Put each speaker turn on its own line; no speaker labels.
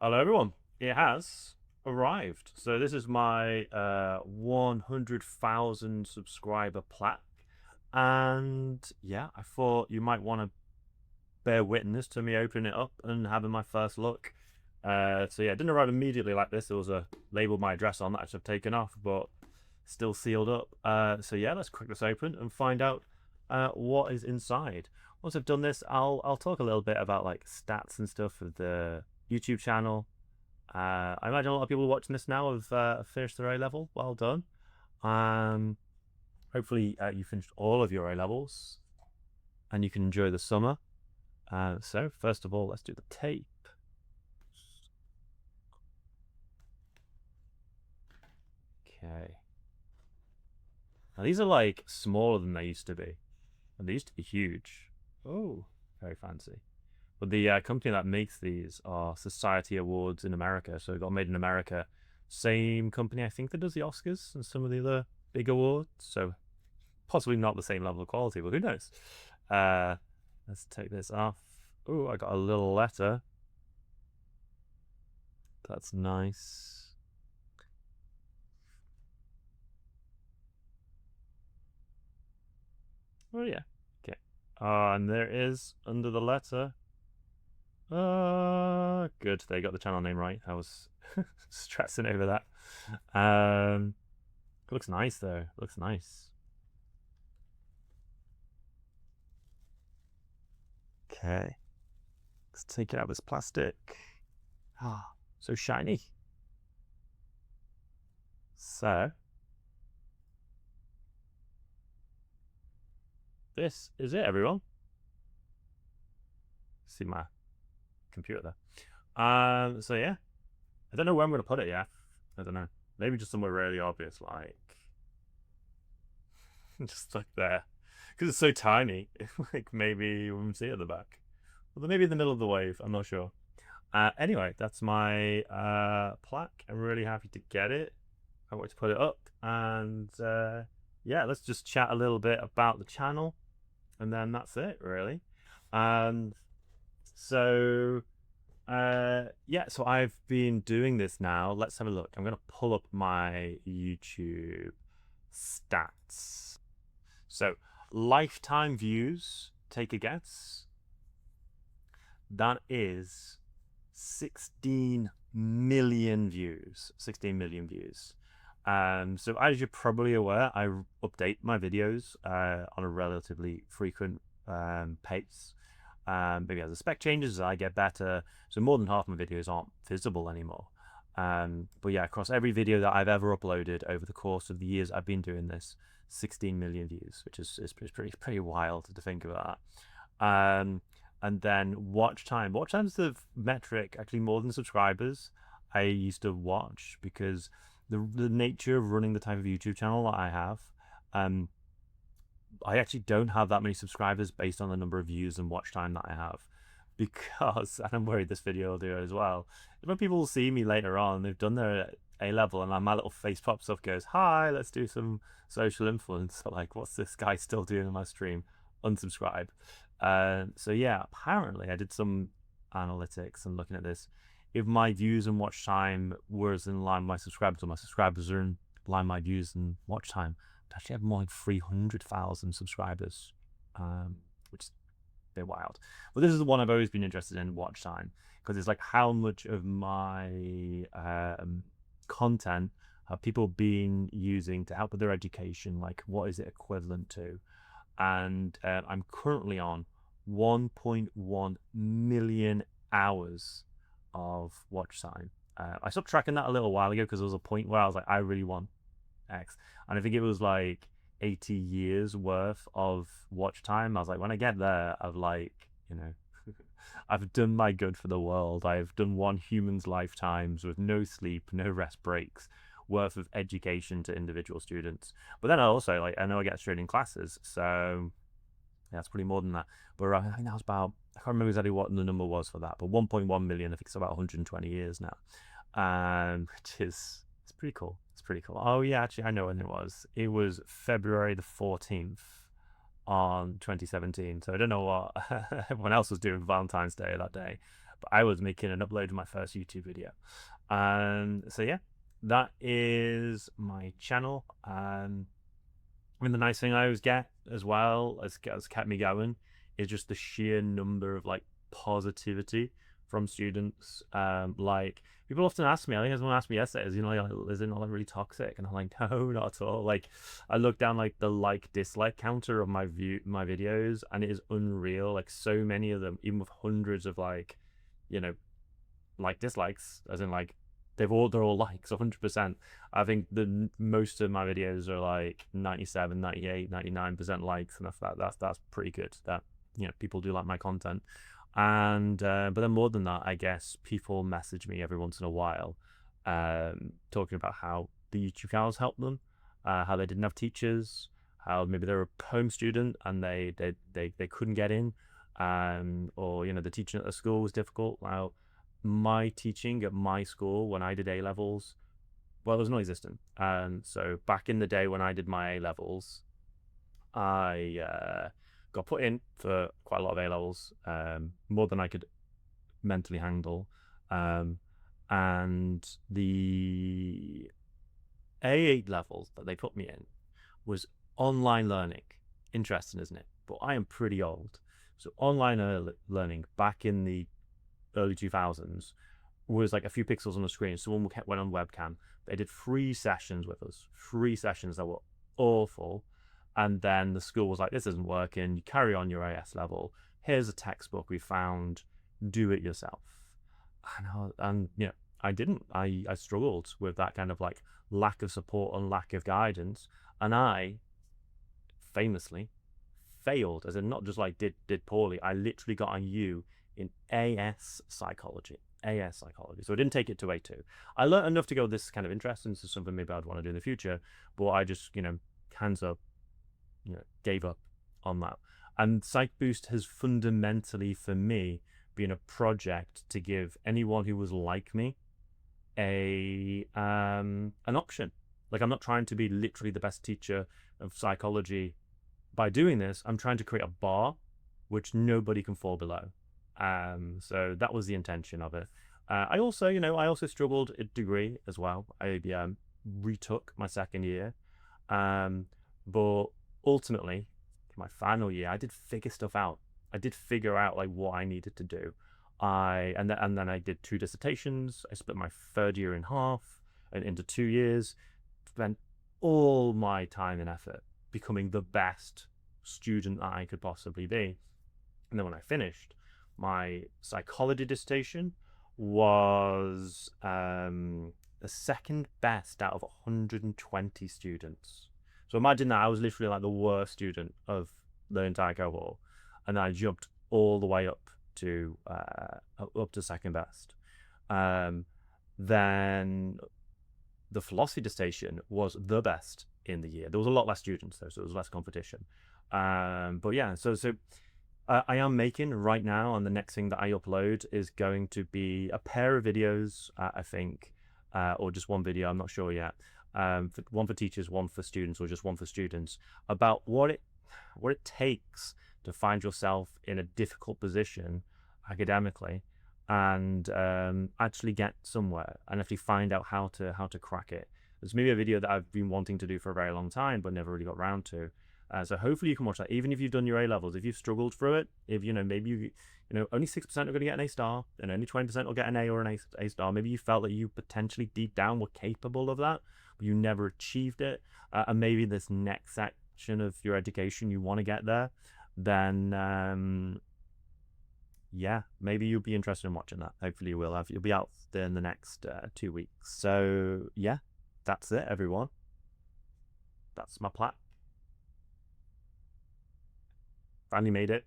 Hello, everyone. It has arrived. So this is my 100,000 subscriber plaque, and yeah, I thought you might want to bear witness to me opening it up and having my first look. So yeah, it didn't arrive immediately like this. There was a label with my address on that I should have taken off, but still sealed up. So yeah, let's crack this open and find out what is inside. Once I've done this, I'll talk a little bit about like stats and stuff of the YouTube channel. I imagine a lot of people watching this now have finished their A level. Well done. Um, Hopefully you finished all of your A levels and you can enjoy the summer. So first of all, let's do the tape. Okay. Now these are like smaller than they used to be, and they used to be huge. Oh, very fancy. But the company that makes these are Society Awards in America, so it got made in America. Same company, I think, that does the Oscars and some of the other big awards. So possibly not the same level of quality, but who knows? Uh, let's take this off. Oh, I got a little letter. That's nice. Oh yeah. Okay. And there is under the letter. Good. They got the channel name right. I was stressing over that. Looks nice though. Looks nice. Okay. Let's take it out of this plastic. Ah, so shiny. So this is it, everyone. See my computer there. So yeah, I don't know where I'm gonna put it yet. I don't know. Maybe just somewhere really obvious, like just like there, because it's so tiny. Like maybe you wouldn't see it at the back. Well, maybe in the middle of the wave. I'm not sure. Anyway, that's my plaque. I'm really happy to get it. I want to put it up, and yeah, let's just chat a little bit about the channel, and then that's it, really. Um, so yeah, so I've been doing this now. Let's have a look. I'm gonna pull up my YouTube stats. So lifetime views, take a guess. That is 16 million views. 16 million views. So as you're probably aware, I update my videos on a relatively frequent pace. Maybe as the spec changes, I get better. So more than half my videos aren't visible anymore. But yeah, across every video that I've ever uploaded over the course of the years I've been doing this, 16 million views, which is pretty wild to think about. And then watch time. Watch time's the metric actually more than subscribers I used to watch, because the nature of running the type of YouTube channel that I have, I actually don't have that many subscribers based on the number of views and watch time that I have. Because, and I'm worried this video will do it as well, when people see me later on, they've done their A level, and my little face pops up, goes, "Hi, let's do some social influence." Like, what's this guy still doing in my stream? Unsubscribe. So yeah, apparently I did some analytics and looking at this. If my views and watch time was in line with my subscribers, or my subscribers are in line with my views and watch time, I actually have more like 300,000 subscribers, which is a bit wild. But this is the one I've always been interested in, watch time, because it's like how much of my content have people been using to help with their education? Like, what is it equivalent to? And I'm currently on 1.1 million hours of watch time. I stopped tracking that a little while ago because there was a point where I was like, I really want X, and I think it was like 80 years worth of watch time. I was like, when I get there, I've like, I've done my good for the world. I've done one human's lifetimes with no sleep, no rest breaks, worth of education to individual students. But then I also, like, I know I get straight in classes, so yeah, it's pretty more than that. But I think that was about, I can't remember exactly what the number was for that, but 1.1 million. I think it's about 120 years now, which is, it's pretty cool. It's pretty cool. Oh yeah, actually, I know when it was. It was February the 14th on 2017. So I don't know what everyone else was doing for Valentine's Day that day, but I was making and uploading my first YouTube video. And so yeah, that is my channel. I mean, the nice thing I always get as well as kept me going is just the sheer number of like positivity from students. Like people often ask me, I think someone asked me yesterday, is is it not like really toxic? And I'm like, no, not at all. Like I look down like the dislike counter of my videos, and it is unreal. Like so many of them, even with hundreds of like, you know, like dislikes, as in like they're all likes 100%. I think the most of my videos are like 97, 98, 99% likes, and that's pretty good. That, you know, people do like my content. And but then more than that, I guess people message me every once in a while, talking about how the YouTube channels helped them, how they didn't have teachers, how maybe they're a home student and they couldn't get in, or you know, the teaching at the school was difficult. Well, my teaching at my school when I did A levels, well, it was non-existent. And so back in the day when I did my A levels, I got put in for quite a lot of A levels, more than I could mentally handle. And the A8 levels that they put me in was online learning. Interesting, isn't it? But I am pretty old. So online learning back in the early 2000s was like a few pixels on the screen. Someone went on webcam. They did 3 sessions with us, 3 sessions that were awful. And then the school was like, this isn't working. You carry on your AS level. Here's a textbook we found. Do it yourself. And you know, I didn't. I struggled with that kind of like lack of support and lack of guidance. And I famously failed, as in not just like did poorly. I literally got a U in AS psychology. AS psychology. So I didn't take it to A2. I learned enough to go, this kind of interest into something maybe I'd want to do in the future, but I just, you know, hands up, you know, gave up on that. And Psych Boost has fundamentally, for me, been a project to give anyone who was like me an option. Like, I'm not trying to be literally the best teacher of psychology by doing this. I'm trying to create a bar which nobody can fall below. So that was the intention of it. I also, you know, I also struggled a degree as well. I retook my second year, but ultimately, my final year, I did figure stuff out. I did figure out like what I needed to do. And then I did 2 dissertations. I split my third year in half and into 2 years. Spent all my time and effort becoming the best student that I could possibly be. And then when I finished, my psychology dissertation was the second best out of 120 students. So imagine that I was literally like the worst student of the entire cohort, and I jumped all the way up to second best. Then the philosophy dissertation was the best in the year. There was a lot less students though, so it was less competition. But yeah, so I am making right now, and the next thing that I upload is going to be a pair of videos, I think, or just one video, I'm not sure yet. One for teachers, one for students, or just one for students, about what it takes to find yourself in a difficult position academically and actually get somewhere and actually find out how to crack it. It's maybe a video that I've been wanting to do for a very long time, but never really got around to. So hopefully you can watch that, even if you've done your A levels. If you've struggled through it, if you know maybe you know only 6% are going to get an A star, and only 20% will get an A or an A star. Maybe you felt that you potentially deep down were capable of that, but you never achieved it. And maybe this next section of your education you want to get there, then yeah, maybe you'll be interested in watching that. Hopefully you will have. You'll be out there in the next 2 weeks. So yeah, that's it, everyone. That's my plaque. Finally made it.